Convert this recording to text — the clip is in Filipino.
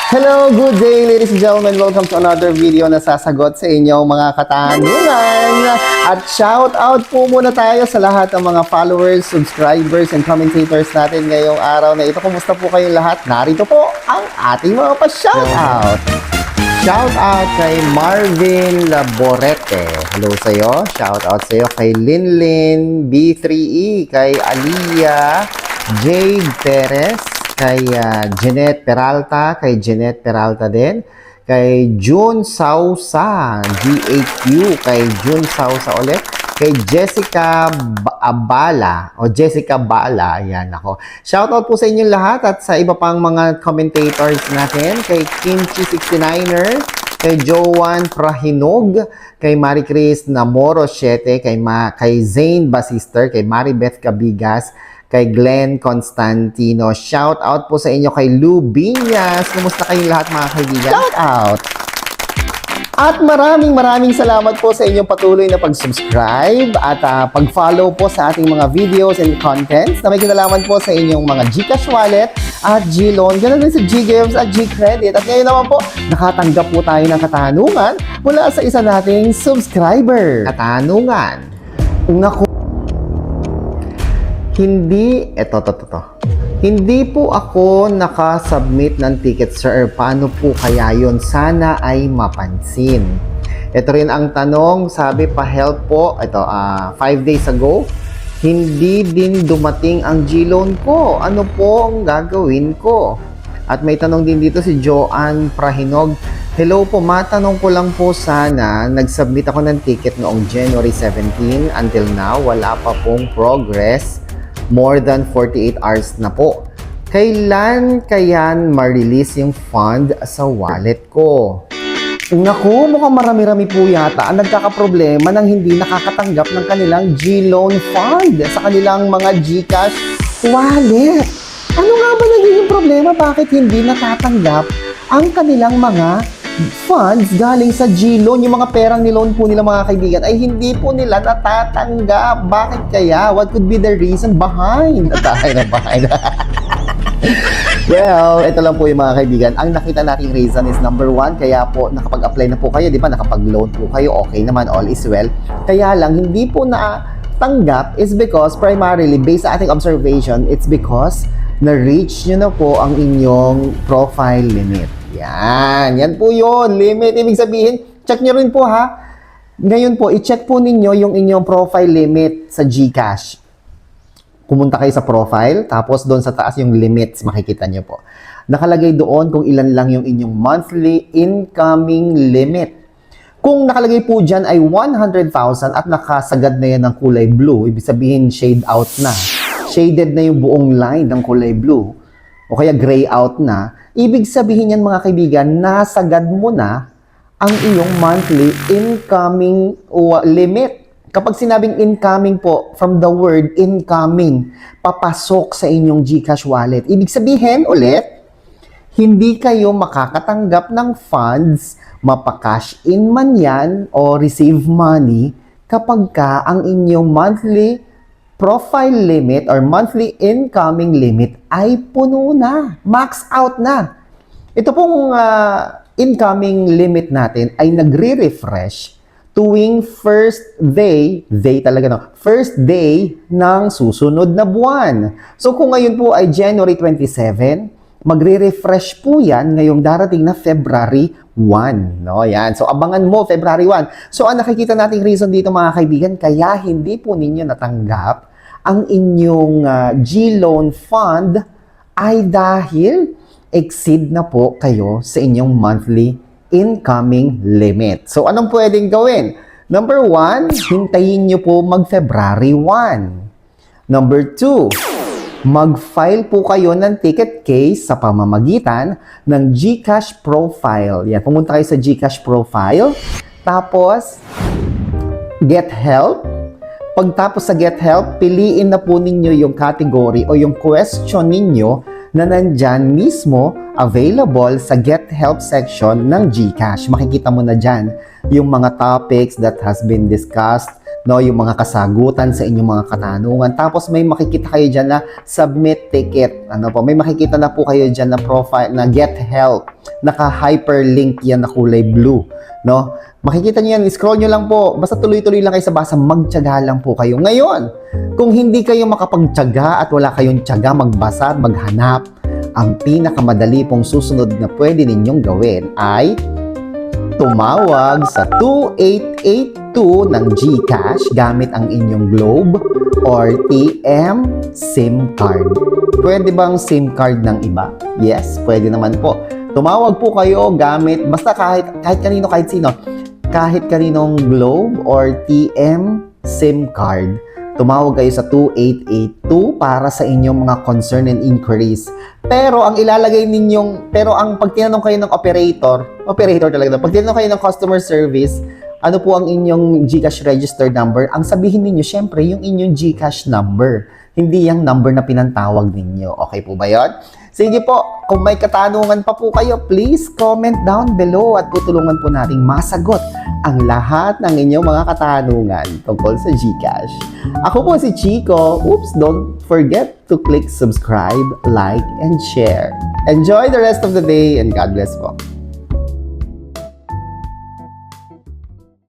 Hello, good day ladies and gentlemen. Welcome to another video na sasagot sa inyong mga katanungan. At shout out po muna tayo sa lahat ng mga followers, subscribers, and commentators natin ngayong araw na ito. Kumusta po kayong lahat? Narito po ang ating mga pa-shout out. Shout out kay Marvin Laborete. Hello sa'yo. Shout out sa'yo kay Linlin B3E, kay Aliyah, Jade Perez, kay Jeanette Peralta din, kay June Sausa, GHQ, kay June Sausa ulit, kay Jessica Bala, ayan ako. Shoutout po sa inyong lahat at sa iba pang mga commentators natin, kay Kimchi69er, kay Joan Prahinog, kay Marie Chris Namoro 7, kay Zane Basister, kay Maribeth Cabigas, kay Glenn Constantino. Shout out po sa inyo kay Lou Biñas. Kumusta kayong lahat mga kaibigan? Shout out! At maraming salamat po sa inyong patuloy na pag-subscribe at pag-follow po sa ating mga videos and contents na may kinalaman po sa inyong mga GCash wallet at GLoan. Ganun din sa GGives at GCredit. At ngayon naman po, nakatanggap po tayo ng katanungan mula sa isa nating subscriber. Katanungan. Naku, Hindi po ako nakasubmit ng ticket, sir. Paano po kaya yun? Sana ay mapansin. Ito rin ang tanong, sabi pa-help po. Ito, 5 days ago, hindi din dumating ang GLoan ko. Ano po ang gagawin ko? At may tanong din dito si Joanne Prahinog. Hello po, matanong ko lang po sana, nag-submit ako ng ticket noong January 17. Until now, wala pa pong progress. More than 48 hours na po. Kailan kaya ma-release yung fund sa wallet ko? Naku, mukhang marami-rami po yata ang nagkakaproblema nang hindi nakakatanggap ng kanilang GLoan fund sa kanilang mga GCash wallet. Ano nga ba naging problema? Bakit hindi natatanggap ang kanilang mga funds galing sa GLoan? Yung mga perang niloan po nila mga kaibigan ay hindi po nila natatanggap. Bakit kaya? What could be the reason behind? Well, ito lang po yung mga kaibigan. Ang nakita nating reason is number 1, kaya po nakapag-apply na po kayo, di ba? Nakapag-loan po kayo, okay naman, all is well. Kaya lang, hindi po natanggap is because primarily, based sa ating observation, it's because na-reach nyo na po ang inyong profile limit. Yan po yun, limit. Ibig sabihin, check nyo rin po ha. Ngayon po, i-check po ninyo yung inyong profile limit sa GCash. Pumunta kayo sa profile, tapos doon sa taas yung limits, makikita nyo po. Nakalagay doon kung ilan lang yung inyong monthly incoming limit. Kung nakalagay po dyan ay 100,000 at nakasagad na yan ng kulay blue, ibig sabihin shade out na. Shaded na yung buong line ng kulay blue, o kaya gray out na, ibig sabihin yan mga kaibigan, nasagad mo na ang iyong monthly incoming limit. Kapag sinabing incoming po, from the word incoming, papasok sa inyong GCash wallet. Ibig sabihin ulit, hindi kayo makakatanggap ng funds, mapa-cash in man yan o receive money kapag ka ang inyong monthly profile limit or monthly incoming limit ay puno na, max out na. Ito pong incoming limit natin ay nagre-refresh tuwing first day ng susunod na buwan. So kung ngayon po ay January 27, magre-refresh po yan ngayong darating na February 1. No? Yan. So abangan mo February 1. So ang nakikita nating reason dito mga kaibigan, kaya hindi po ninyo natanggap ang inyong GLoan fund ay dahil exceed na po kayo sa inyong monthly incoming limit. So, anong pwedeng gawin? Number 1, hintayin nyo po mag-February 1. Number 2, mag-file po kayo ng ticket case sa pamamagitan ng GCash profile. Yan, pumunta kayo sa GCash profile. Tapos, get help. Pagtapos sa get help, piliin na po ninyo yung category o yung question ninyo na nandyan mismo available sa get help section ng GCash. Makikita mo na dyan yung mga topics that has been discussed, no, yung mga kasagutan sa inyong mga katanungan. Tapos may makikita kayo dyan na submit ticket. Ano po, may makikita na po kayo dyan na profile na get help. Naka-hyperlink yan na kulay blue, no? Makikita nyo yan, scroll nyo lang po. Basta tuloy-tuloy lang kayo sa basa, magtiyaga lang po kayo. Ngayon, kung hindi kayo makapagtiyaga at wala kayong tiyaga magbasa at maghanap, ang pinakamadali pong susunod na pwede ninyong gawin ay tumawag sa 2882 ng GCash gamit ang inyong Globe or TM SIM card. Pwede bang SIM card ng iba? Yes, pwede naman po. Tumawag po kayo gamit, basta kahit kanino, kahit sino, kahit kaninong Globe or TM SIM card. Tumawag kayo sa 2882 para sa inyong mga concern and inquiries. Pero ang pag tinanong kayo ng operator talaga, pag tinanong kayo ng customer service, ano po ang inyong GCash registered number, ang sabihin ninyo, syempre, yung inyong GCash number. Hindi yung number na pinantawag ninyo. Okay po ba yun? Sige po, kung may katanungan pa po kayo, please comment down below at tutulungan po nating masagot ang lahat ng inyong mga katanungan tungkol sa GCash. Ako po si Chico. Oops, don't forget to click subscribe, like, and share. Enjoy the rest of the day and God bless po.